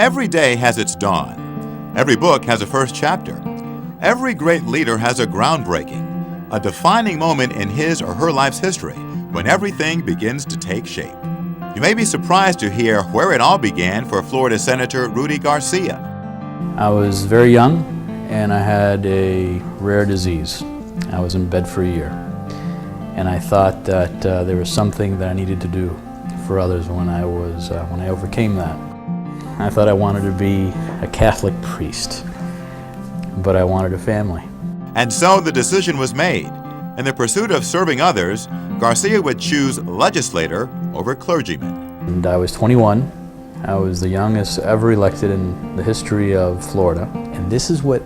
Every day has its dawn. Every book has a first chapter. Every great leader has a groundbreaking, a defining moment in his or her life's history when everything begins to take shape. You may be surprised to hear where it all began for Florida Senator Rudy Garcia. I was very young and I had a rare disease. I was in bed for a year. And I thought that there was something that I needed to do for others when I overcame that. I thought I wanted to be a Catholic priest, but I wanted a family. And so the decision was made. In the pursuit of serving others, Garcia would choose legislator over clergyman. And I was 21. I was the youngest ever elected in the history of Florida. And this is what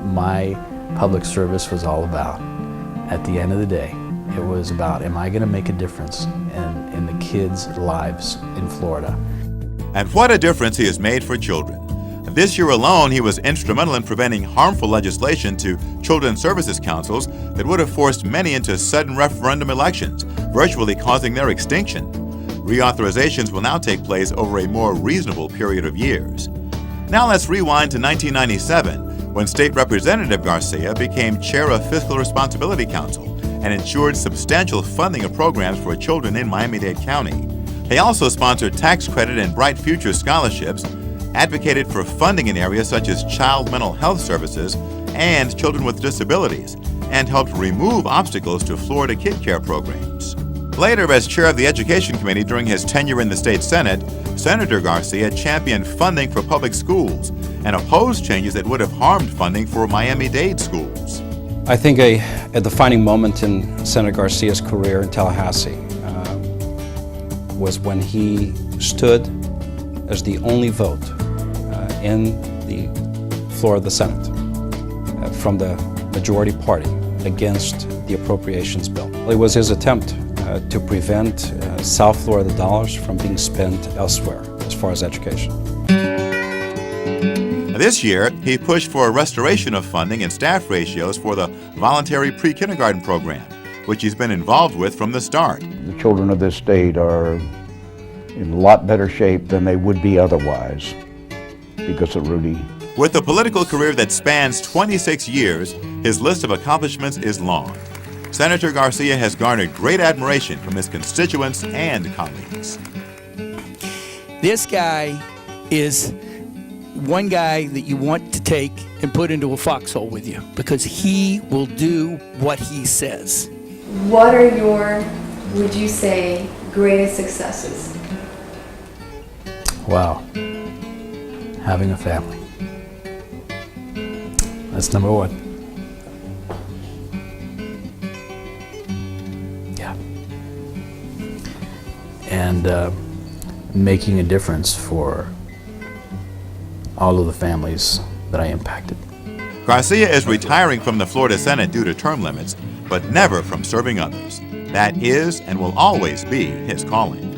my public service was all about. At the end of the day, it was about, am I going to make a difference in the kids' lives in Florida? And what a difference he has made for children. This year alone, he was instrumental in preventing harmful legislation to Children's Services Councils that would have forced many into sudden referendum elections, virtually causing their extinction. Reauthorizations will now take place over a more reasonable period of years. Now let's rewind to 1997, when State Representative Garcia became chair of Fiscal Responsibility Council and ensured substantial funding of programs for children in Miami-Dade County. He also sponsored tax credit and Bright Future scholarships, advocated for funding in areas such as child mental health services and children with disabilities, and helped remove obstacles to Florida Kid Care programs. Later, as chair of the Education Committee during his tenure in the state Senate, Senator Garcia championed funding for public schools and opposed changes that would have harmed funding for Miami-Dade schools. I think a defining moment in Senator Garcia's career in Tallahassee was when he stood as the only vote in the floor of the Senate from the majority party against the appropriations bill. It was his attempt to prevent South Florida dollars from being spent elsewhere as far as education. This year, he pushed for a restoration of funding and staff ratios for the voluntary pre-kindergarten program, which he's been involved with from the start. The children of this state are in a lot better shape than they would be otherwise because of Rudy. With a political career that spans 26 years, his list of accomplishments is long. Senator Garcia has garnered great admiration from his constituents and colleagues. This guy is one guy that you want to take and put into a foxhole with you because he will do what he says. What are your, would you say, greatest successes? Wow. Having a family. That's number one. Yeah. And making a difference for all of the families that I impacted. Garcia is retiring from the Florida Senate due to term limits, but never from serving others. That is and will always be his calling.